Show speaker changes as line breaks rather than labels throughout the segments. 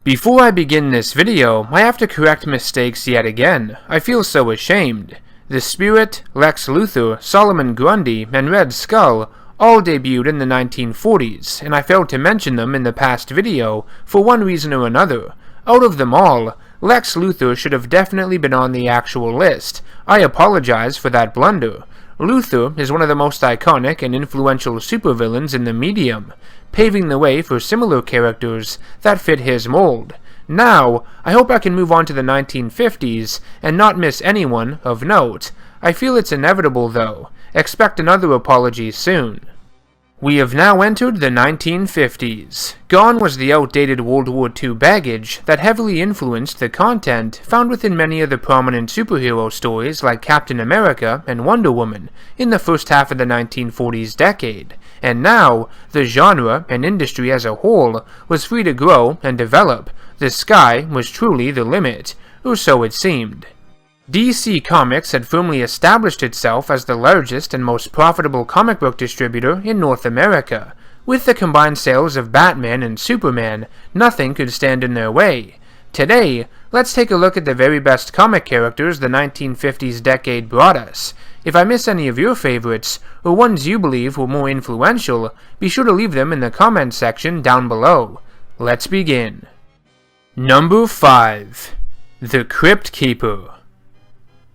Before I begin this video, I have to correct mistakes yet again. I feel so ashamed. The Spirit, Lex Luthor, Solomon Grundy, and Red Skull all debuted in the 1940s, and I failed to mention them in the past video for one reason or another. Out of them all, Lex Luthor should have definitely been on the actual list. I apologize for that blunder. Luthor is one of the most iconic and influential supervillains in the medium, paving the way for similar characters that fit his mold. Now, I hope I can move on to the 1950s and not miss anyone of note. I feel it's inevitable though. Expect another apology soon. We have now entered the 1950s. Gone was the outdated World War II baggage that heavily influenced the content found within many of the prominent superhero stories like Captain America and Wonder Woman in the first half of the 1940s decade, and now the genre and industry as a whole was free to grow and develop. The sky was truly the limit, or so it seemed. DC Comics had firmly established itself as the largest and most profitable comic book distributor in North America. With the combined sales of Batman and Superman, nothing could stand in their way. Today, let's take a look at the very best comic characters the 1950s decade brought us. If I miss any of your favorites, or ones you believe were more influential, be sure to leave them in the comments section down below. Let's begin. Number 5. The Crypt Keeper.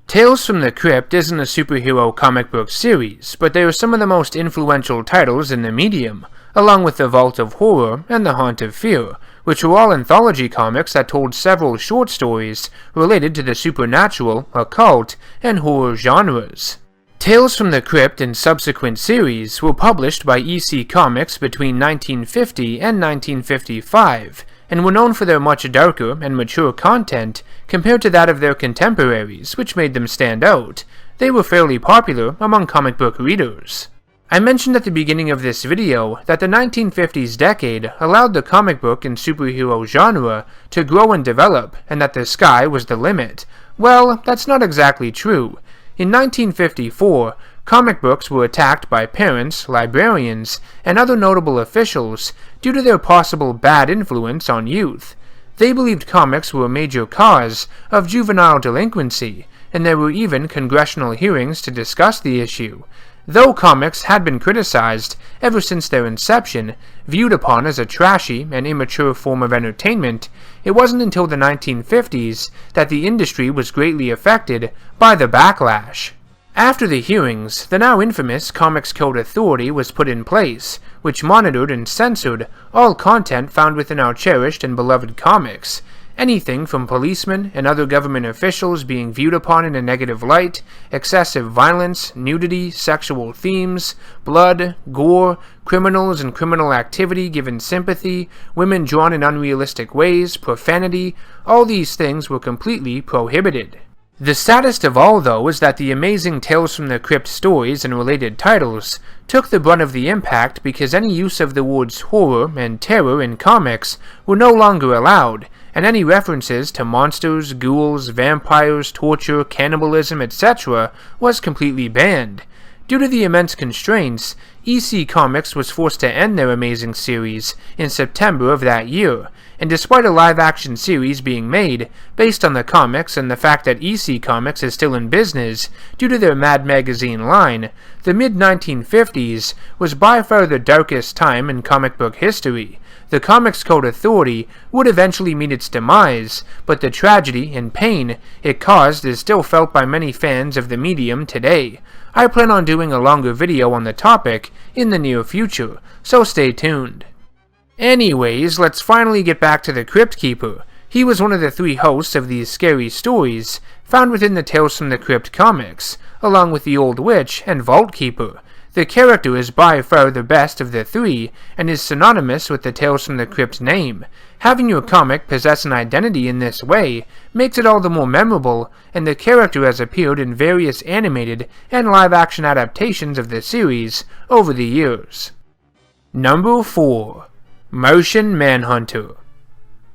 Tales from the Crypt isn't a superhero comic book series, but they are some of the most influential titles in the medium, along with The Vault of Horror and The Haunt of Fear, which were all anthology comics that told several short stories related to the supernatural, occult, and horror genres. Tales from the Crypt and subsequent series were published by EC Comics between 1950 and 1955, and were known for their much darker and mature content compared to that of their contemporaries, which made them stand out. They were fairly popular among comic book readers. I mentioned at the beginning of this video that the 1950s decade allowed the comic book and superhero genre to grow and develop, and that the sky was the limit. Well, that's not exactly true. In 1954, comic books were attacked by parents, librarians, and other notable officials due to their possible bad influence on youth. They believed comics were a major cause of juvenile delinquency, and there were even congressional hearings to discuss the issue. Though comics had been criticized ever since their inception, viewed upon as a trashy and immature form of entertainment, it wasn't until the 1950s that the industry was greatly affected by the backlash. After the hearings, the now infamous Comics Code Authority was put in place, which monitored and censored all content found within our cherished and beloved comics. Anything from policemen and other government officials being viewed upon in a negative light, excessive violence, nudity, sexual themes, blood, gore, criminals and criminal activity given sympathy, women drawn in unrealistic ways, profanity, all these things were completely prohibited. The saddest of all, though, is that the amazing Tales from the Crypt stories and related titles took the brunt of the impact because any use of the words horror and terror in comics were no longer allowed, and any references to monsters, ghouls, vampires, torture, cannibalism, etc. was completely banned. Due to the immense constraints, EC Comics was forced to end their amazing series in September of that year, and despite a live-action series being made based on the comics and the fact that EC Comics is still in business due to their Mad Magazine line, the mid-1950s was by far the darkest time in comic book history. The Comics Code Authority would eventually meet its demise, but the tragedy and pain it caused is still felt by many fans of the medium today. I plan on doing a longer video on the topic in the near future, so stay tuned. Anyways, let's finally get back to the Crypt Keeper. He was one of the 3 hosts of these scary stories found within the Tales from the Crypt comics, along with the Old Witch and Vault Keeper. The character is by far the best of the 3, and is synonymous with the Tales from the Crypt name. Having your comic possess an identity in this way makes it all the more memorable, and the character has appeared in various animated and live-action adaptations of the series over the years. Number 4. Martian Manhunter.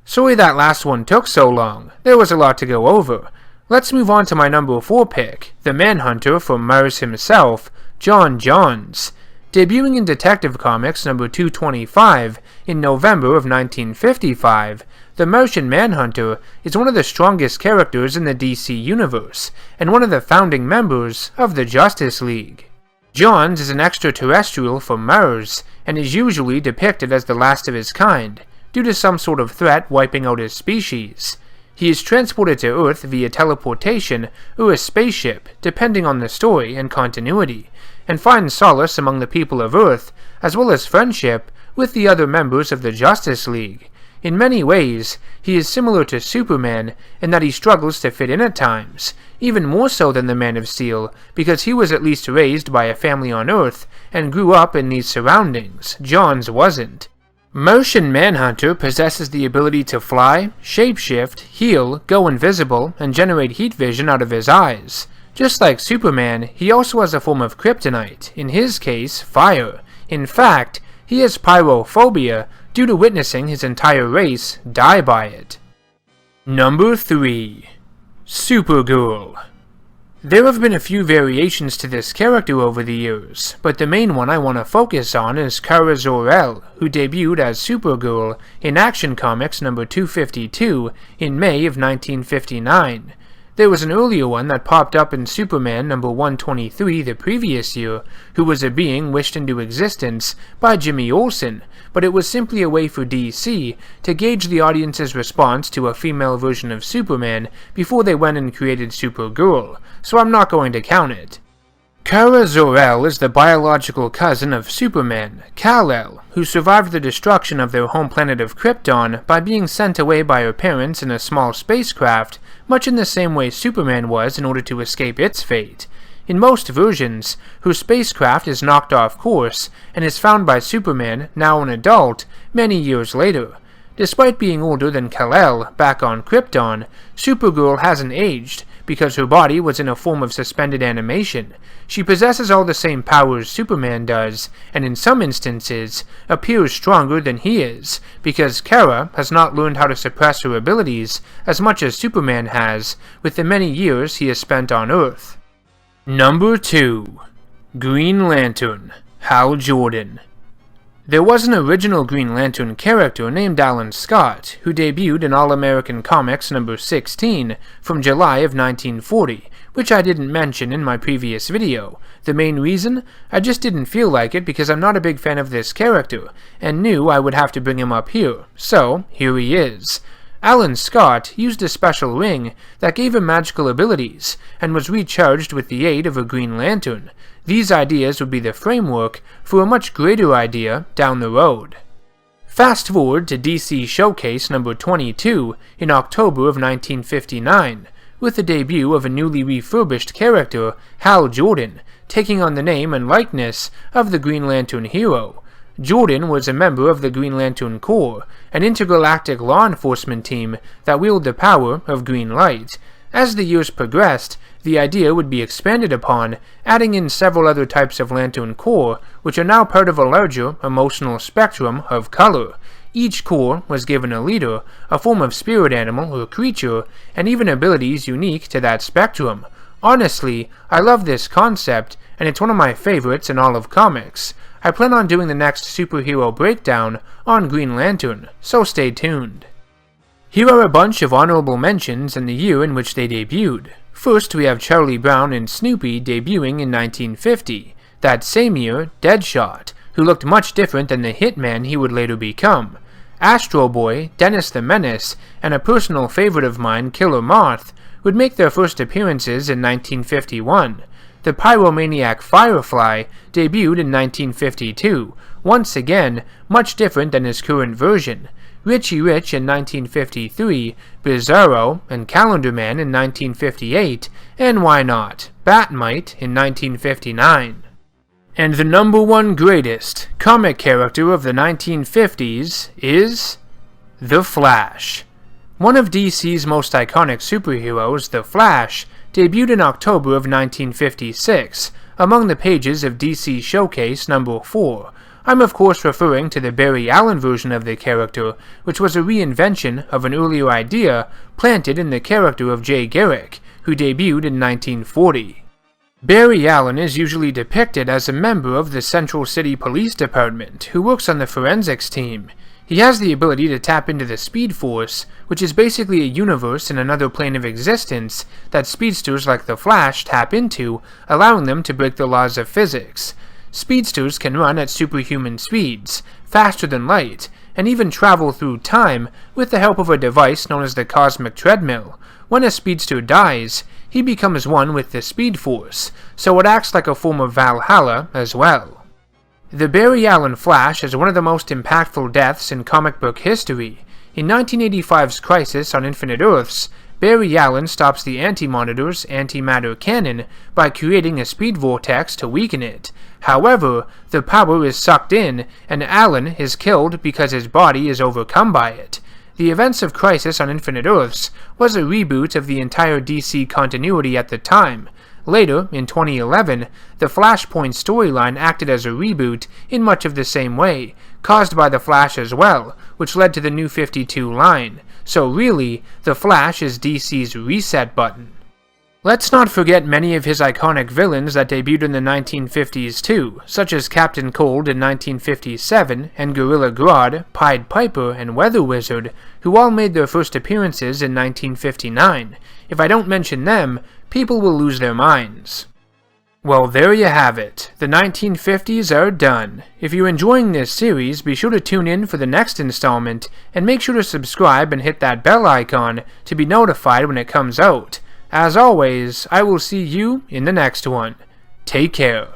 Sorry that last one took so long. There was a lot to go over. Let's move on to my number 4 pick, the Manhunter from Mars himself, John Johns. Debuting in Detective Comics number 225 in November of 1955, The Martian Manhunter is one of the strongest characters in the DC universe, and one of the founding members of the Justice League. Johns is an extraterrestrial from Mars, and is usually depicted as the last of his kind, due to some sort of threat wiping out his species. He is transported to Earth via teleportation or a spaceship, depending on the story and continuity, and finds solace among the people of Earth, as well as friendship with the other members of the Justice League. In many ways, he is similar to Superman in that he struggles to fit in at times, even more so than the Man of Steel, because he was at least raised by a family on Earth and grew up in these surroundings. Johns wasn't. Martian Manhunter possesses the ability to fly, shapeshift, heal, go invisible, and generate heat vision out of his eyes. Just like Superman, he also has a form of kryptonite, in his case, fire. In fact, he has pyrophobia due to witnessing his entire race die by it. Number 3. Supergirl. There have been a few variations to this character over the years, but the main one I want to focus on is Kara Zor-El, who debuted as Supergirl in Action Comics number 252 in May of 1959. There was an earlier one that popped up in Superman number 123 the previous year, who was a being wished into existence by Jimmy Olsen, but it was simply a way for DC to gauge the audience's response to a female version of Superman before they went and created Supergirl, so I'm not going to count it. Kara Zor-El is the biological cousin of Superman, Kal-El, who survived the destruction of their home planet of Krypton by being sent away by her parents in a small spacecraft, much in the same way Superman was in order to escape its fate. In most versions, her spacecraft is knocked off course and is found by Superman, now an adult, many years later. Despite being older than Kal-El back on Krypton, Supergirl hasn't aged because her body was in a form of suspended animation. She possesses all the same powers Superman does, and in some instances appears stronger than he is, because Kara has not learned how to suppress her abilities as much as Superman has, with the many years he has spent on Earth. Number 2. Green Lantern, Hal Jordan. There was an original Green Lantern character named Alan Scott, who debuted in All-American Comics number 16 from July of 1940, which I didn't mention in my previous video. The main reason? I just didn't feel like it because I'm not a big fan of this character, and knew I would have to bring him up here, so here he is. Alan Scott used a special ring that gave him magical abilities, and was recharged with the aid of a Green Lantern. These ideas would be the framework for a much greater idea down the road. Fast forward to DC Showcase number 22 in October of 1959, with the debut of a newly refurbished character, Hal Jordan, taking on the name and likeness of the Green Lantern hero. Jordan was a member of the Green Lantern Corps, an intergalactic law enforcement team that wielded the power of green light. As the years progressed, the idea would be expanded upon, adding in several other types of Lantern Corps, which are now part of a larger emotional spectrum of color. Each Corps was given a leader, a form of spirit animal or creature, and even abilities unique to that spectrum. Honestly, I love this concept, and it's one of my favorites in all of comics. I plan on doing the next superhero breakdown on Green Lantern, so stay tuned. Here are a bunch of honorable mentions in the year in which they debuted. First, we have Charlie Brown and Snoopy debuting in 1950. That same year, Deadshot, who looked much different than the hitman he would later become. Astro Boy, Dennis the Menace, and a personal favorite of mine, Killer Moth, would make their first appearances in 1951. The pyromaniac Firefly debuted in 1952, once again much different than his current version. Richie Rich in 1953, Bizarro and Calendar Man in 1958, and why not, Batmite in 1959. And the number one greatest comic character of the 1950s is The Flash. One of DC's most iconic superheroes, The Flash, debuted in October of 1956, among the pages of DC Showcase number 4. I'm of course referring to the Barry Allen version of the character, which was a reinvention of an earlier idea planted in the character of Jay Garrick, who debuted in 1940. Barry Allen is usually depicted as a member of the Central City Police Department who works on the forensics team. He has the ability to tap into the Speed Force, which is basically a universe in another plane of existence that speedsters like the Flash tap into, allowing them to break the laws of physics. Speedsters can run at superhuman speeds, faster than light, and even travel through time with the help of a device known as the Cosmic Treadmill. When a speedster dies, he becomes one with the Speed Force, so it acts like a form of Valhalla as well. The Barry Allen Flash is one of the most impactful deaths in comic book history. In 1985's Crisis on Infinite Earths, Barry Allen stops the Anti-Monitor's antimatter cannon by creating a speed vortex to weaken it. However, the power is sucked in, and Allen is killed because his body is overcome by it. The events of Crisis on Infinite Earths was a reboot of the entire DC continuity at the time. Later, in 2011, the Flashpoint storyline acted as a reboot in much of the same way, caused by the Flash as well, which led to the New 52 line. So really, the Flash is DC's reset button. Let's not forget many of his iconic villains that debuted in the 1950s too, such as Captain Cold in 1957, and Gorilla Grodd, Pied Piper, and Weather Wizard, who all made their first appearances in 1959. If I don't mention them, people will lose their minds. Well, there you have it. The 1950s are done. If you're enjoying this series, be sure to tune in for the next installment, and make sure to subscribe and hit that bell icon to be notified when it comes out. As always, I will see you in the next one. Take care.